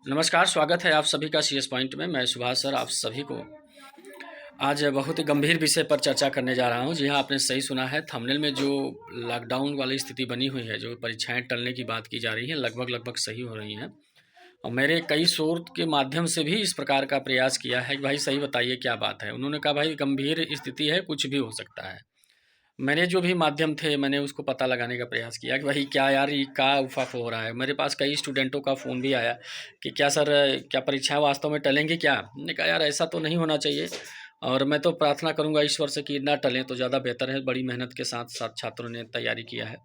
नमस्कार, स्वागत है आप सभी का सीएस पॉइंट में। मैं सुभाष सर आप सभी को आज बहुत ही गंभीर विषय पर चर्चा करने जा रहा हूं। जी हाँ, आपने सही सुना है। थंबनेल में जो लॉकडाउन वाली स्थिति बनी हुई है, जो परीक्षाएं टलने की बात की जा रही है, लगभग सही हो रही हैं। और मेरे कई स्रोत के माध्यम से भी इस प्रकार का प्रयास किया है कि भाई सही बताइए क्या बात है। उन्होंने कहा भाई गंभीर स्थिति है, कुछ भी हो सकता है। मेरे जो भी माध्यम थे मैंने उसको पता लगाने का प्रयास किया कि भाई क्या यार ये क्या उफ़ाफ़ हो रहा है। मेरे पास कई स्टूडेंटों का फ़ोन भी आया कि क्या सर, क्या परीक्षाएं वास्तव में टलेंगी क्या? मैंने कहा यार ऐसा तो नहीं होना चाहिए, और मैं तो प्रार्थना करूंगा ईश्वर से कि ना टलें तो ज़्यादा बेहतर है। बड़ी मेहनत के साथ साथ छात्रों ने तैयारी किया है,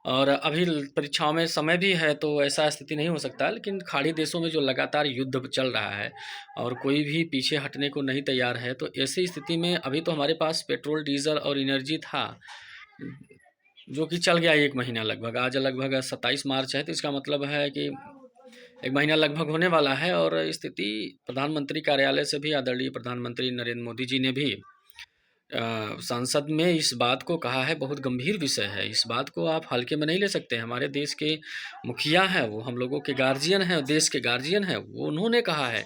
और अभी परीक्षाओं में समय भी है, तो ऐसा स्थिति नहीं हो सकता। लेकिन खाड़ी देशों में जो लगातार युद्ध चल रहा है और कोई भी पीछे हटने को नहीं तैयार है, तो ऐसी स्थिति में अभी तो हमारे पास पेट्रोल, डीजल और एनर्जी था, जो कि चल गया 1 महीना लगभग। आज लगभग 27 मार्च है, तो इसका मतलब है कि 1 महीना लगभग होने वाला है। और स्थिति प्रधानमंत्री कार्यालय से भी आदरणीय प्रधानमंत्री नरेंद्र मोदी जी ने भी संसद में इस बात को कहा है। बहुत गंभीर विषय है, इस बात को आप हल्के में नहीं ले सकते। हमारे देश के मुखिया हैं, वो हम लोगों के गार्जियन हैं, देश के गार्जियन हैं, वो उन्होंने कहा है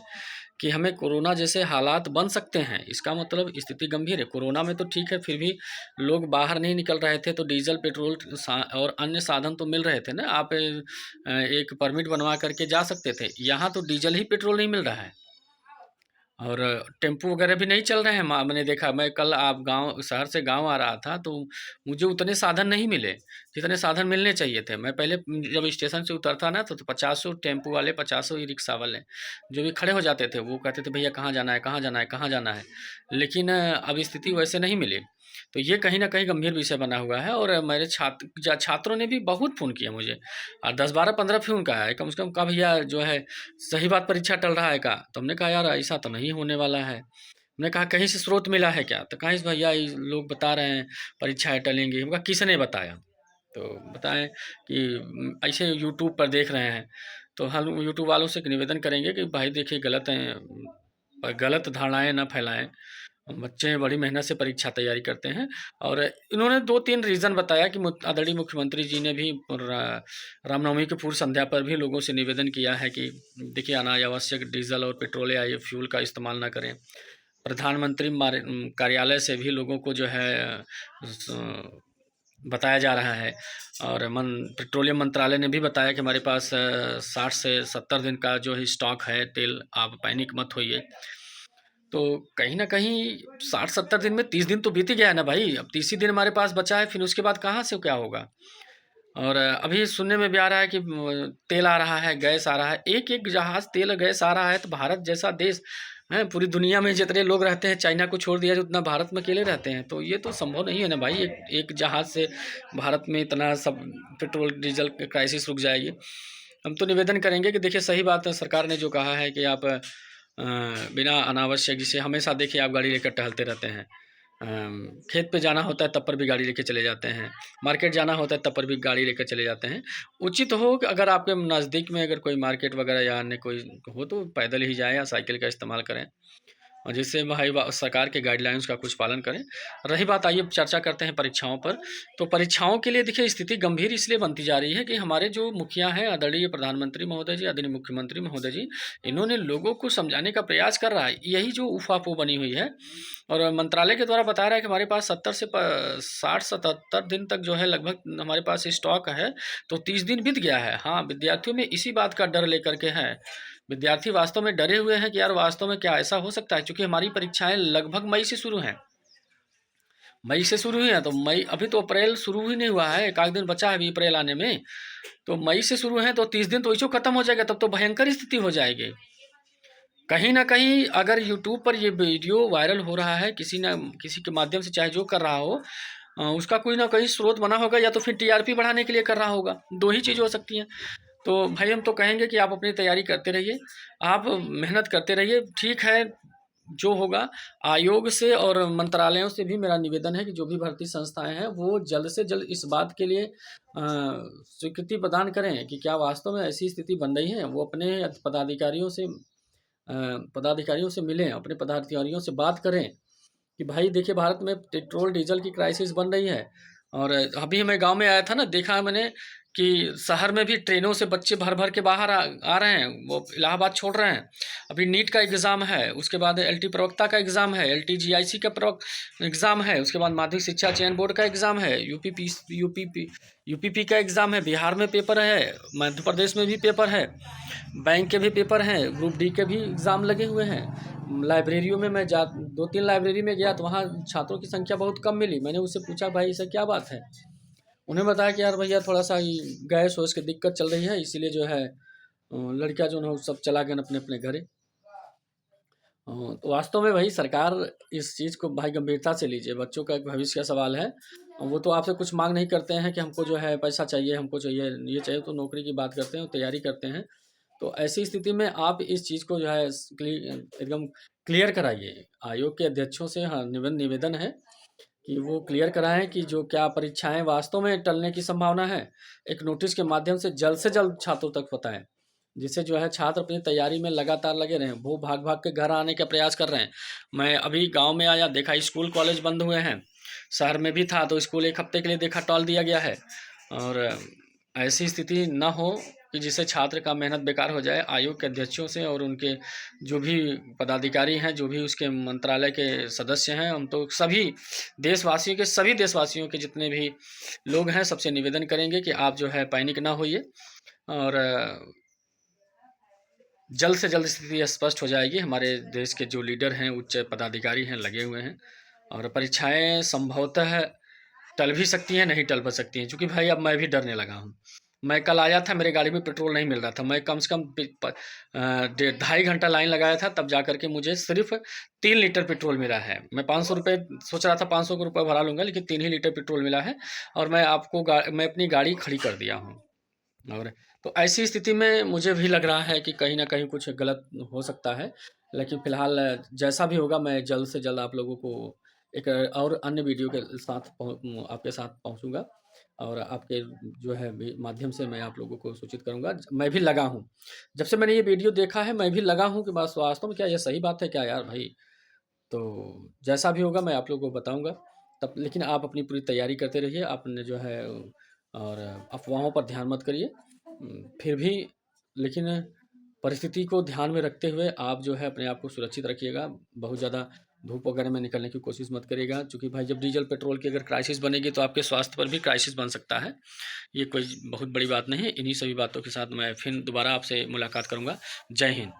कि हमें कोरोना जैसे हालात बन सकते हैं। इसका मतलब स्थिति गंभीर है। कोरोना में तो ठीक है, फिर भी लोग बाहर नहीं निकल रहे थे, तो डीजल, पेट्रोल और अन्य साधन तो मिल रहे थे ना। आप एक परमिट बनवा करके जा सकते थे। यहाँ तो डीजल ही पेट्रोल नहीं मिल रहा है, और टेम्पू वगैरह भी नहीं चल रहे हैं। मैंने देखा, मैं कल आप गांव शहर से गांव आ रहा था, तो मुझे उतने साधन नहीं मिले जितने साधन मिलने चाहिए थे। मैं पहले जब स्टेशन से उतरता ना, तो 50 टेम्पू वाले, 50 ई रिक्शा वाले जो भी खड़े हो जाते थे, वो कहते थे भैया कहाँ जाना है, कहाँ जाना है, कहाँ जाना है। लेकिन अब स्थिति वैसे नहीं मिली। तो ये कहीं ना कहीं गंभीर विषय बना हुआ है। और मेरे छात्रों ने भी बहुत फ़ोन किया मुझे, और 10, 12, 15 फ़ोन का है कम से कम। कहा भैया जो है सही बात, परीक्षा टल रहा है का? तो हमने कहा यार ऐसा तो नहीं होने वाला है। हमने कहा कहीं से स्रोत मिला है क्या? तो कहीं से भैया ये लोग बता रहे हैं परीक्षाएं टलेंगी। हम कहा किसने बताया? तो बताएं कि ऐसे यूट्यूब पर देख रहे हैं। तो हम यूट्यूब वालों से एक निवेदन करेंगे कि भाई देखिए गलत हैं, गलत धारणाएं ना फैलाएं। बच्चे बड़ी मेहनत से परीक्षा तैयारी करते हैं। और इन्होंने 2-3 रीज़न बताया कि आदरणीय मुख्यमंत्री जी ने भी रामनवमी की पूर्व संध्या पर भी लोगों से निवेदन किया है कि देखिए अनावश्यक डीजल और पेट्रोल या ये फ्यूल का इस्तेमाल ना करें। प्रधानमंत्री कार्यालय से भी लोगों को जो है बताया जा रहा है। और पेट्रोलियम मंत्रालय ने भी बताया कि हमारे पास 60 से 70 दिन का जो है स्टॉक है तेल, आप पैनिक मत होइए। तो कहीं न कहीं 60-70 दिन में 30 दिन तो बीत ही गया है ना भाई। अब 30 ही दिन हमारे पास बचा है, फिर उसके बाद कहाँ से क्या होगा? और अभी सुनने में भी आ रहा है कि तेल आ रहा है, गैस आ रहा है। एक-एक जहाज़ तेल और गैस आ रहा है, तो भारत जैसा देश हैं, पूरी दुनिया में जितने लोग रहते हैं, चाइना को छोड़ दिया, उतना भारत में अकेले रहते हैं। तो ये तो संभव नहीं है ना भाई, एक एक जहाज़ से भारत में इतना सब पेट्रोल, डीज़ल की क्राइसिस रुक जाएगी। हम तो निवेदन करेंगे कि देखिए सही बात है, सरकार ने जो कहा है कि आप बिना अनावश्यक, जैसे हमेशा देखिए आप गाड़ी लेकर टहलते रहते हैं। खेत पे जाना होता है तब पर भी गाड़ी लेके चले जाते हैं, मार्केट जाना होता है तब पर भी गाड़ी लेकर चले जाते हैं। उचित हो कि अगर आपके नज़दीक में अगर कोई मार्केट वगैरह या अन्य कोई हो, तो पैदल ही जाएँ या साइकिल का इस्तेमाल करें, और जिससे भाई सरकार के गाइडलाइंस का कुछ पालन करें। रही बात, आइए चर्चा करते हैं परीक्षाओं पर। तो परीक्षाओं के लिए देखिए स्थिति गंभीर इसलिए बनती जा रही है कि हमारे जो मुखिया हैं, आदरणीय प्रधानमंत्री महोदय जी, आदरणीय मुख्यमंत्री महोदय जी, इन्होंने लोगों को समझाने का प्रयास कर रहा है। यही जो उफ़ाफ़ो बनी हुई है, और मंत्रालय के द्वारा बताया रहा है कि हमारे पास 70 से 60-77 दिन तक जो है लगभग हमारे पास स्टॉक है, तो 30 दिन बीत गया है। हाँ, विद्यार्थियों में इसी बात का डर लेकर के है। विद्यार्थी वास्तव में डरे हुए हैं कि यार वास्तव में क्या ऐसा हो सकता है? क्योंकि हमारी परीक्षाएं लगभग मई से शुरू हैं। मई से शुरू हुई हैं, तो मई, अभी तो अप्रैल शुरू ही नहीं हुआ है, एक आध दिन बचा है अभी अप्रैल आने में। तो मई से शुरू है, तो 30 दिन तो इसो खत्म हो जाएगा, तब तो भयंकर स्थिति हो जाएगी। कहीं ना कहीं अगर यूट्यूब पर ये वीडियो वायरल हो रहा है, किसी न किसी के माध्यम से, चाहे जो कर रहा हो, उसका कोई ना कोई स्रोत बना होगा, या तो फिर टीआरपी बढ़ाने के लिए कर रहा होगा। दो ही चीज़ हो सकती हैं। तो भाई हम तो कहेंगे कि आप अपनी तैयारी करते रहिए, आप मेहनत करते रहिए। ठीक है, जो होगा आयोग से और मंत्रालयों से भी मेरा निवेदन है कि जो भी भर्ती संस्थाएं हैं, वो जल्द से जल्द इस बात के लिए स्वीकृति प्रदान करें कि क्या वास्तव में ऐसी स्थिति बन रही है। वो अपने पदाधिकारियों से मिलें, अपने पदाधिकारियों से बात करें कि भाई देखिए भारत में पेट्रोल, डीजल की क्राइसिस बन रही है। और अभी मैं गाँव में आया था ना, देखा मैंने कि शहर में भी ट्रेनों से बच्चे भर भर के बाहर आ रहे हैं, वो इलाहाबाद छोड़ रहे हैं। अभी नीट का एग्ज़ाम है, उसके बाद एलटी प्रवक्ता का एग्ज़ाम है, एलटी जीआईसी का एग्ज़ाम है, उसके बाद माध्यमिक शिक्षा चयन बोर्ड का एग्ज़ाम है, यूपीपी का एग्ज़ाम है, बिहार में पेपर है, मध्य प्रदेश में भी पेपर है, बैंक के भी पेपर हैं, ग्रुप डी के भी एग्ज़ाम लगे हुए हैं। लाइब्रेरियों में मैं 2-3 लाइब्रेरी में गया तो वहाँ छात्रों की संख्या बहुत कम मिली। मैंने उससे पूछा, भाई ऐसा क्या बात है? उन्हें बताया कि यार भैया थोड़ा सा गैस वैस की दिक्कत चल रही है, इसीलिए जो है लड़कियां जो है सब चला गए अपने अपने घरे। तो वास्तव में भाई सरकार इस चीज़ को भाई गंभीरता से लीजिए, बच्चों का एक भविष्य का सवाल है। वो तो आपसे कुछ मांग नहीं करते हैं कि हमको जो है पैसा चाहिए, हमको चाहिए ये चाहिए, तो नौकरी की बात करते हैं, तैयारी करते हैं। तो ऐसी स्थिति में आप इस चीज़ को जो है एकदम क्लियर कराइए। आयोग के अध्यक्षों से हाँ निवेदन है कि वो क्लियर कराएं कि जो क्या परीक्षाएं वास्तव में टलने की संभावना है, एक नोटिस के माध्यम से जल्द छात्रों तक बताएं, जिससे जो है छात्र अपनी तैयारी में लगातार लगे रहें। वो भाग भाग के घर आने का प्रयास कर रहे हैं। मैं अभी गांव में आया, देखा स्कूल कॉलेज बंद हुए हैं। शहर में भी था तो स्कूल एक हफ्ते के लिए देखा टाल दिया गया है। और ऐसी स्थिति न हो कि जिससे छात्र का मेहनत बेकार हो जाए। आयोग के अध्यक्षों से और उनके जो भी पदाधिकारी हैं, जो भी उसके मंत्रालय के सदस्य हैं, हम तो सभी देशवासियों के जितने भी लोग हैं सबसे निवेदन करेंगे कि आप जो है पैनिक ना होइए और जल्द से जल्द स्थिति स्पष्ट हो जाएगी। हमारे देश के जो लीडर हैं, उच्च पदाधिकारी हैं, लगे हुए हैं और परीक्षाएं संभवतः टल भी सकती हैं, नहीं टल भी सकती हैं। क्योंकि भाई अब मैं भी डरने लगा हूँ। मैं कल आया था, मेरे गाड़ी में पेट्रोल नहीं मिल रहा था। मैं कम से कम 2.5 घंटा लाइन लगाया था, तब जा कर के मुझे सिर्फ 3 लीटर पेट्रोल मिला है। मैं 500 रुपये सोच रहा था, 500 रुपये भरा लूँगा, लेकिन 3 ही लीटर पेट्रोल मिला है और मैं अपनी गाड़ी खड़ी कर दिया हूँ। और तो ऐसी स्थिति में मुझे भी लग रहा है कि कहीं ना कहीं कुछ गलत हो सकता है। लेकिन फिलहाल जैसा भी होगा मैं जल्द से जल्द आप लोगों को एक और अन्य वीडियो के साथ आपके साथ पहुंचूंगा और आपके जो है माध्यम से मैं आप लोगों को सूचित करूंगा। मैं भी लगा हूं, जब से मैंने ये वीडियो देखा है मैं भी लगा हूं कि बस वास्तव में क्या ये सही बात है क्या यार भाई। तो जैसा भी होगा मैं आप लोगों को बताऊंगा। तब लेकिन आप अपनी पूरी तैयारी करते रहिए, आपने जो है और अफवाहों पर ध्यान मत करिए। फिर भी लेकिन परिस्थिति को ध्यान में रखते हुए आप जो है अपने आप को सुरक्षित रखिएगा। बहुत ज़्यादा धूप वगैरह में निकलने की कोशिश मत करिएगा, क्योंकि भाई जब डीजल पेट्रोल की अगर क्राइसिस बनेगी तो आपके स्वास्थ्य पर भी क्राइसिस बन सकता है। ये कोई बहुत बड़ी बात नहीं है। इन्हीं सभी बातों के साथ मैं फिर दोबारा आपसे मुलाकात करूँगा। जय हिंद।